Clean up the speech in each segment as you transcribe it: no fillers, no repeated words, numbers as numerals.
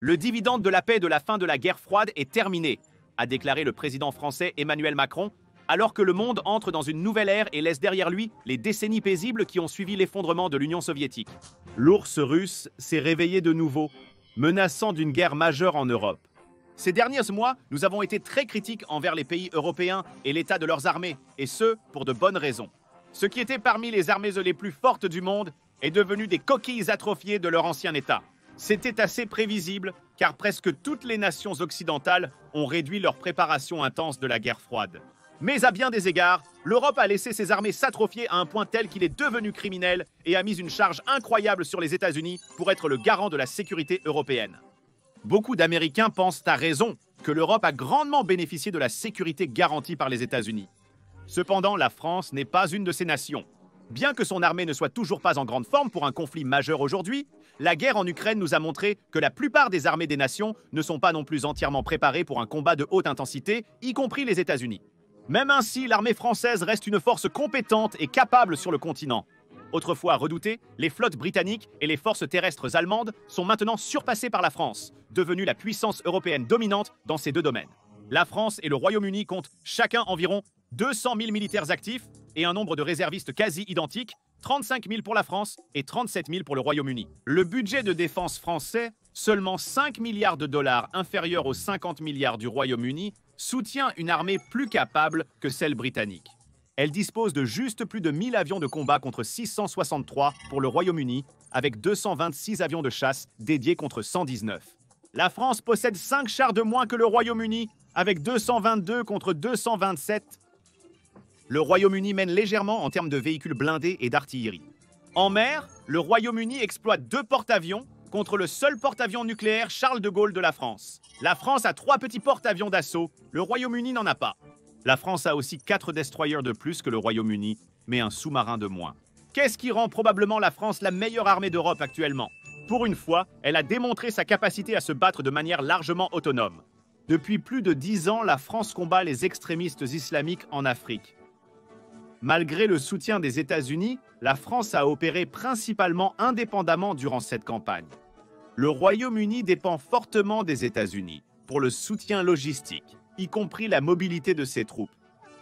Le dividende de la paix de la fin de la guerre froide est terminé, a déclaré le président français Emmanuel Macron, alors que le monde entre dans une nouvelle ère et laisse derrière lui les décennies paisibles qui ont suivi l'effondrement de l'Union soviétique. L'ours russe s'est réveillé de nouveau, menaçant d'une guerre majeure en Europe. Ces derniers mois, nous avons été très critiques envers les pays européens et l'état de leurs armées, et ce, pour de bonnes raisons. Ce qui était parmi les armées les plus fortes du monde est devenu des coquilles atrophiées de leur ancien état. C'était assez prévisible, car presque toutes les nations occidentales ont réduit leur préparation intense de la guerre froide. Mais à bien des égards, l'Europe a laissé ses armées s'atrophier à un point tel qu'il est devenu criminel et a mis une charge incroyable sur les États-Unis pour être le garant de la sécurité européenne. Beaucoup d'Américains pensent à raison que l'Europe a grandement bénéficié de la sécurité garantie par les États-Unis. Cependant, la France n'est pas une de ces nations. Bien que son armée ne soit toujours pas en grande forme pour un conflit majeur aujourd'hui, la guerre en Ukraine nous a montré que la plupart des armées des nations ne sont pas non plus entièrement préparées pour un combat de haute intensité, y compris les États-Unis. Même ainsi, l'armée française reste une force compétente et capable sur le continent. Autrefois redoutées, les flottes britanniques et les forces terrestres allemandes sont maintenant surpassées par la France, devenue la puissance européenne dominante dans ces deux domaines. La France et le Royaume-Uni comptent chacun environ 200 000 militaires actifs et un nombre de réservistes quasi identiques, 35 000 pour la France et 37 000 pour le Royaume-Uni. Le budget de défense français, seulement 5 milliards de dollars inférieur aux 50 milliards du Royaume-Uni, soutient une armée plus capable que celle britannique. Elle dispose de juste plus de 1000 avions de combat contre 663 pour le Royaume-Uni, avec 226 avions de chasse dédiés contre 119. La France possède 5 chars de moins que le Royaume-Uni, avec 222 contre 227. Le Royaume-Uni mène légèrement en termes de véhicules blindés et d'artillerie. En mer, le Royaume-Uni exploite 2 porte-avions contre le seul porte-avions nucléaire Charles de Gaulle de la France. La France a 3 petits porte-avions d'assaut, le Royaume-Uni n'en a pas. La France a aussi 4 destroyers de plus que le Royaume-Uni, mais un sous-marin de moins. Qu'est-ce qui rend probablement la France la meilleure armée d'Europe actuellement? Pour une fois, elle a démontré sa capacité à se battre de manière largement autonome. Depuis plus de 10 ans, la France combat les extrémistes islamiques en Afrique. Malgré le soutien des États-Unis, la France a opéré principalement indépendamment durant cette campagne. Le Royaume-Uni dépend fortement des États-Unis pour le soutien logistique, y compris la mobilité de ses troupes.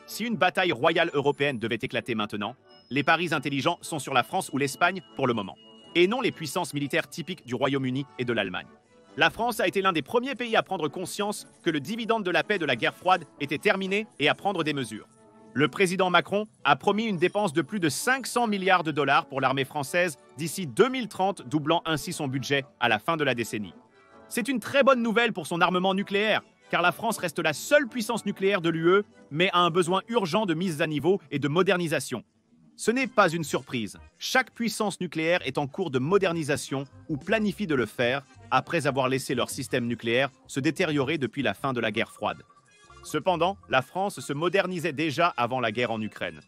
Si une bataille royale européenne devait éclater maintenant, les paris intelligents sont sur la France ou l'Espagne pour le moment, et non les puissances militaires typiques du Royaume-Uni et de l'Allemagne. La France a été l'un des premiers pays à prendre conscience que le dividende de la paix de la guerre froide était terminé et à prendre des mesures. Le président Macron a promis une dépense de plus de 500 milliards de dollars pour l'armée française d'ici 2030, doublant ainsi son budget à la fin de la décennie. C'est une très bonne nouvelle pour son armement nucléaire, car la France reste la seule puissance nucléaire de l'UE, mais a un besoin urgent de mise à niveau et de modernisation. Ce n'est pas une surprise. Chaque puissance nucléaire est en cours de modernisation ou planifie de le faire après avoir laissé leur système nucléaire se détériorer depuis la fin de la guerre froide. Cependant, la France se modernisait déjà avant la guerre en Ukraine.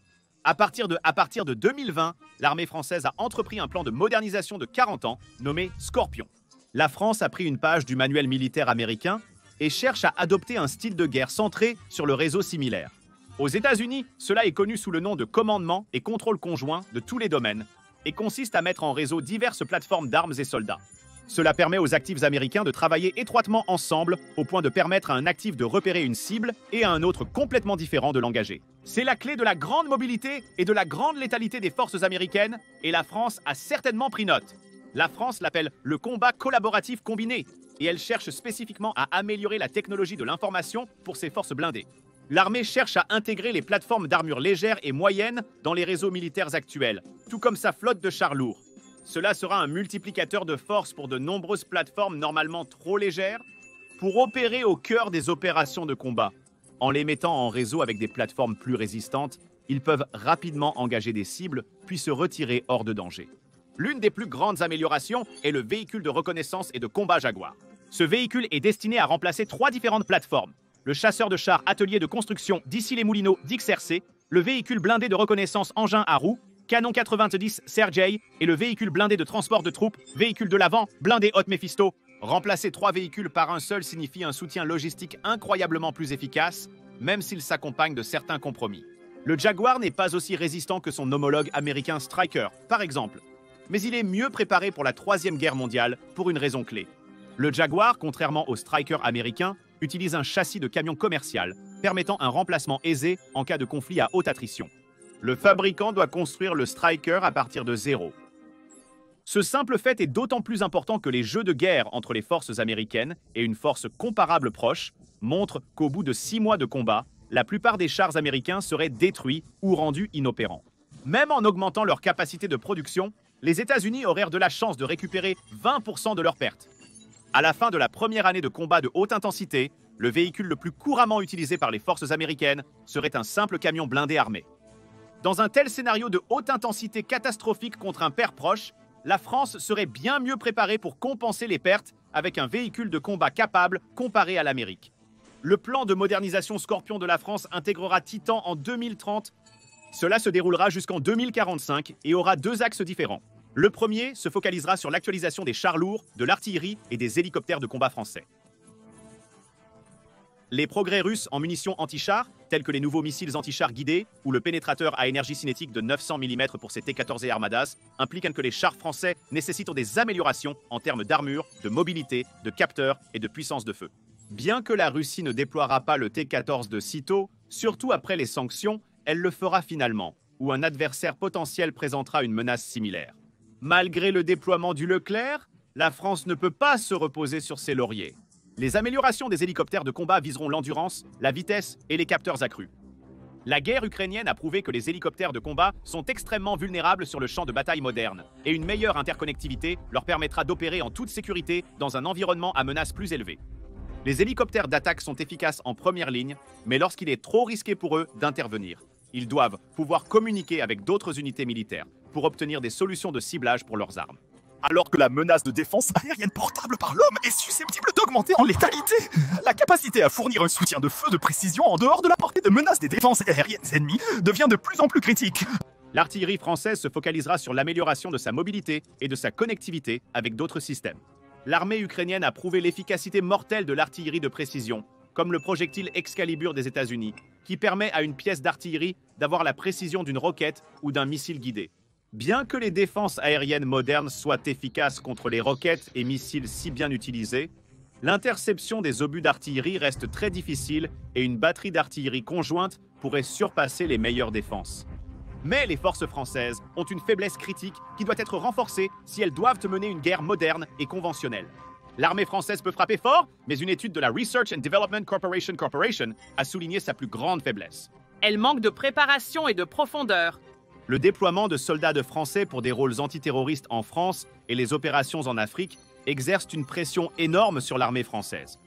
À partir de 2020, l'armée française a entrepris un plan de modernisation de 40 ans nommé Scorpion. La France a pris une page du manuel militaire américain et cherche à adopter un style de guerre centré sur le réseau similaire. Aux États-Unis, cela est connu sous le nom de commandement et contrôle conjoint de tous les domaines et consiste à mettre en réseau diverses plateformes d'armes et soldats. Cela permet aux actifs américains de travailler étroitement ensemble au point de permettre à un actif de repérer une cible et à un autre complètement différent de l'engager. C'est la clé de la grande mobilité et de la grande létalité des forces américaines et la France a certainement pris note. La France l'appelle le combat collaboratif combiné et elle cherche spécifiquement à améliorer la technologie de l'information pour ses forces blindées. L'armée cherche à intégrer les plateformes d'armure légère et moyenne dans les réseaux militaires actuels, tout comme sa flotte de chars lourds. Cela sera un multiplicateur de force pour de nombreuses plateformes normalement trop légères pour opérer au cœur des opérations de combat. En les mettant en réseau avec des plateformes plus résistantes, ils peuvent rapidement engager des cibles puis se retirer hors de danger. L'une des plus grandes améliorations est le véhicule de reconnaissance et de combat Jaguar. Ce véhicule est destiné à remplacer 3 différentes plateformes. Le chasseur de chars atelier de construction d'Issy-les-Moulineaux d'XRC, le véhicule blindé de reconnaissance engin à roues, Canon 90 Sergei et le véhicule blindé de transport de troupes, véhicule de l'avant, blindé Hot Mephisto. Remplacer 3 véhicules par un seul signifie un soutien logistique incroyablement plus efficace, même s'il s'accompagne de certains compromis. Le Jaguar n'est pas aussi résistant que son homologue américain Stryker, par exemple, mais il est mieux préparé pour la Troisième Guerre mondiale pour une raison clé. Le Jaguar, contrairement au Striker américain, utilise un châssis de camion commercial, permettant un remplacement aisé en cas de conflit à haute attrition. Le fabricant doit construire le Striker à partir de zéro. Ce simple fait est d'autant plus important que les jeux de guerre entre les forces américaines et une force comparable proche montrent qu'au bout de 6 mois de combat, la plupart des chars américains seraient détruits ou rendus inopérants. Même en augmentant leur capacité de production, les États-Unis auraient de la chance de récupérer 20% de leurs pertes. À la fin de la première année de combat de haute intensité, le véhicule le plus couramment utilisé par les forces américaines serait un simple camion blindé armé. Dans un tel scénario de haute intensité catastrophique contre un père proche, la France serait bien mieux préparée pour compenser les pertes avec un véhicule de combat capable comparé à l'Amérique. Le plan de modernisation Scorpion de la France intégrera Titan en 2030. Cela se déroulera jusqu'en 2045 et aura 2 axes différents. Le premier se focalisera sur l'actualisation des chars lourds, de l'artillerie et des hélicoptères de combat français. Les progrès russes en munitions anti-chars, tels que les nouveaux missiles anti-chars guidés ou le pénétrateur à énergie cinétique de 900 mm pour ses T-14 et Armadas, impliquent que les chars français nécessitent des améliorations en termes d'armure, de mobilité, de capteurs et de puissance de feu. Bien que la Russie ne déploiera pas le T-14 de sitôt, surtout après les sanctions, elle le fera finalement, où un adversaire potentiel présentera une menace similaire. Malgré le déploiement du Leclerc, la France ne peut pas se reposer sur ses lauriers. Les améliorations des hélicoptères de combat viseront l'endurance, la vitesse et les capteurs accrus. La guerre ukrainienne a prouvé que les hélicoptères de combat sont extrêmement vulnérables sur le champ de bataille moderne, et une meilleure interconnectivité leur permettra d'opérer en toute sécurité dans un environnement à menace plus élevée. Les hélicoptères d'attaque sont efficaces en première ligne, mais lorsqu'il est trop risqué pour eux d'intervenir, ils doivent pouvoir communiquer avec d'autres unités militaires pour obtenir des solutions de ciblage pour leurs armes. Alors que la menace de défense aérienne portable par l'homme est susceptible d'augmenter en létalité, la capacité à fournir un soutien de feu de précision en dehors de la portée de menace des défenses aériennes ennemies devient de plus en plus critique. L'artillerie française se focalisera sur l'amélioration de sa mobilité et de sa connectivité avec d'autres systèmes. L'armée ukrainienne a prouvé l'efficacité mortelle de l'artillerie de précision, comme le projectile Excalibur des États-Unis, qui permet à une pièce d'artillerie d'avoir la précision d'une roquette ou d'un missile guidé. Bien que les défenses aériennes modernes soient efficaces contre les roquettes et missiles si bien utilisés, l'interception des obus d'artillerie reste très difficile et une batterie d'artillerie conjointe pourrait surpasser les meilleures défenses. Mais les forces françaises ont une faiblesse critique qui doit être renforcée si elles doivent mener une guerre moderne et conventionnelle. L'armée française peut frapper fort, mais une étude de la Research and Development Corporation a souligné sa plus grande faiblesse. Elle manque de préparation et de profondeur. Le déploiement de soldats de Français pour des rôles antiterroristes en France et les opérations en Afrique exercent une pression énorme sur l'armée française.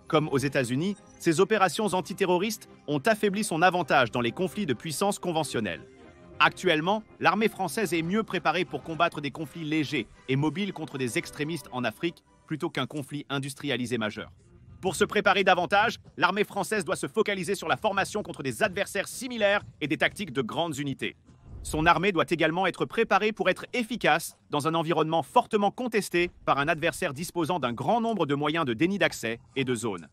Comme aux États-Unis, ces opérations antiterroristes ont affaibli son avantage dans les conflits de puissance conventionnels. Actuellement, l'armée française est mieux préparée pour combattre des conflits légers et mobiles contre des extrémistes en Afrique plutôt qu'un conflit industrialisé majeur. Pour se préparer davantage, l'armée française doit se focaliser sur la formation contre des adversaires similaires et des tactiques de grandes unités. Son armée doit également être préparée pour être efficace dans un environnement fortement contesté par un adversaire disposant d'un grand nombre de moyens de déni d'accès et de zones.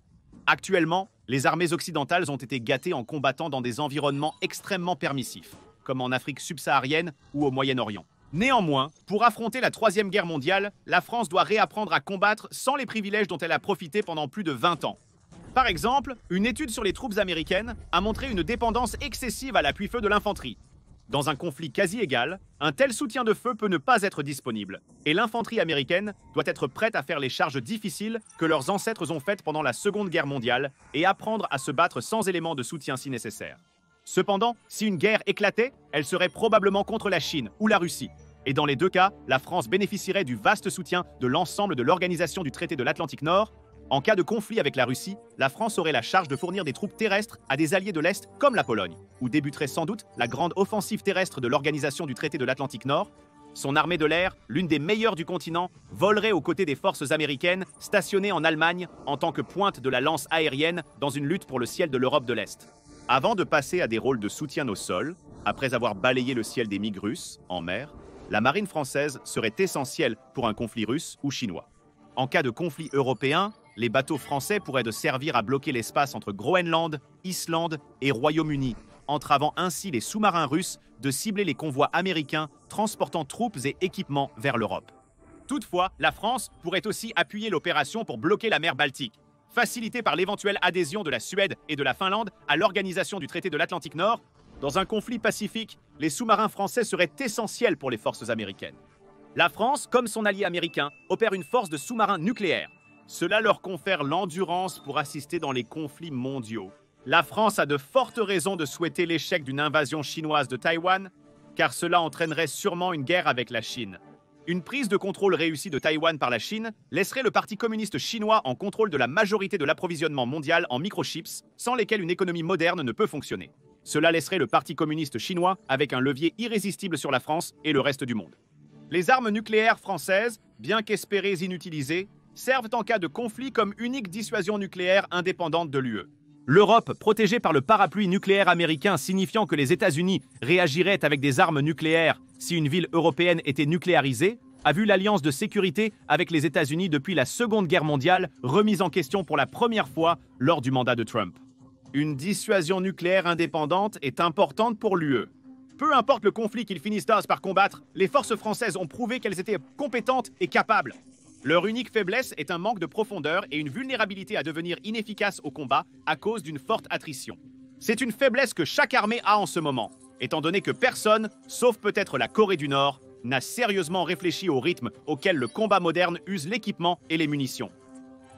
Actuellement, les armées occidentales ont été gâtées en combattant dans des environnements extrêmement permissifs, comme en Afrique subsaharienne ou au Moyen-Orient. Néanmoins, pour affronter la Troisième Guerre mondiale, la France doit réapprendre à combattre sans les privilèges dont elle a profité pendant plus de 20 ans. Par exemple, une étude sur les troupes américaines a montré une dépendance excessive à l'appui-feu de l'infanterie. Dans un conflit quasi égal, un tel soutien de feu peut ne pas être disponible, et l'infanterie américaine doit être prête à faire les charges difficiles que leurs ancêtres ont faites pendant la Seconde Guerre mondiale et apprendre à se battre sans éléments de soutien si nécessaire. Cependant, si une guerre éclatait, elle serait probablement contre la Chine ou la Russie. Et dans les deux cas, la France bénéficierait du vaste soutien de l'ensemble de l'Organisation du Traité de l'Atlantique Nord. En cas de conflit avec la Russie, la France aurait la charge de fournir des troupes terrestres à des alliés de l'Est comme la Pologne, où débuterait sans doute la grande offensive terrestre de l'Organisation du Traité de l'Atlantique Nord. Son armée de l'air, l'une des meilleures du continent, volerait aux côtés des forces américaines stationnées en Allemagne en tant que pointe de la lance aérienne dans une lutte pour le ciel de l'Europe de l'Est. Avant de passer à des rôles de soutien au sol, après avoir balayé le ciel des MiG russes en mer, la marine française serait essentielle pour un conflit russe ou chinois. En cas de conflit européen, les bateaux français pourraient servir à bloquer l'espace entre Groenland, Islande et Royaume-Uni, entravant ainsi les sous-marins russes de cibler les convois américains transportant troupes et équipements vers l'Europe. Toutefois, la France pourrait aussi appuyer l'opération pour bloquer la mer Baltique, facilitée par l'éventuelle adhésion de la Suède et de la Finlande à l'organisation du traité de l'Atlantique Nord. Dans un conflit pacifique, les sous-marins français seraient essentiels pour les forces américaines. La France, comme son allié américain, opère une force de sous-marins nucléaires. Cela leur confère l'endurance pour assister dans les conflits mondiaux. La France a de fortes raisons de souhaiter l'échec d'une invasion chinoise de Taïwan, car cela entraînerait sûrement une guerre avec la Chine. Une prise de contrôle réussie de Taïwan par la Chine laisserait le Parti communiste chinois en contrôle de la majorité de l'approvisionnement mondial en microchips, sans lesquels une économie moderne ne peut fonctionner. Cela laisserait le Parti communiste chinois avec un levier irrésistible sur la France et le reste du monde. Les armes nucléaires françaises, bien qu'espérées inutilisées, servent en cas de conflit comme unique dissuasion nucléaire indépendante de l'UE. L'Europe, protégée par le parapluie nucléaire américain signifiant que les États-Unis réagiraient avec des armes nucléaires si une ville européenne était nucléarisée, a vu l'alliance de sécurité avec les États-Unis depuis la Seconde Guerre mondiale remise en question pour la première fois lors du mandat de Trump. Une dissuasion nucléaire indépendante est importante pour l'UE. Peu importe le conflit qu'ils finissent par combattre, les forces françaises ont prouvé qu'elles étaient compétentes et capables. Leur unique faiblesse est un manque de profondeur et une vulnérabilité à devenir inefficace au combat à cause d'une forte attrition. C'est une faiblesse que chaque armée a en ce moment, étant donné que personne, sauf peut-être la Corée du Nord, n'a sérieusement réfléchi au rythme auquel le combat moderne use l'équipement et les munitions.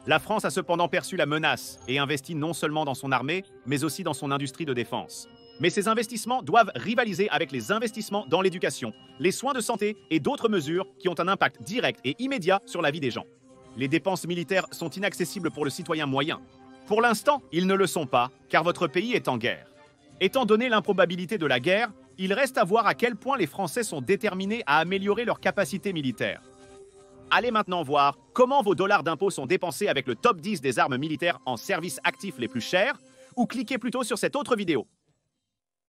La France a cependant perçu la menace et investi non seulement dans son armée, mais aussi dans son industrie de défense. Mais ces investissements doivent rivaliser avec les investissements dans l'éducation, les soins de santé et d'autres mesures qui ont un impact direct et immédiat sur la vie des gens. Les dépenses militaires sont inaccessibles pour le citoyen moyen. Pour l'instant, ils ne le sont pas, car votre pays est en guerre. Étant donné l'improbabilité de la guerre, il reste à voir à quel point les Français sont déterminés à améliorer leurs capacités militaires. Allez maintenant voir comment vos dollars d'impôts sont dépensés avec le top 10 des armes militaires en service actif les plus chers, ou cliquez plutôt sur cette autre vidéo.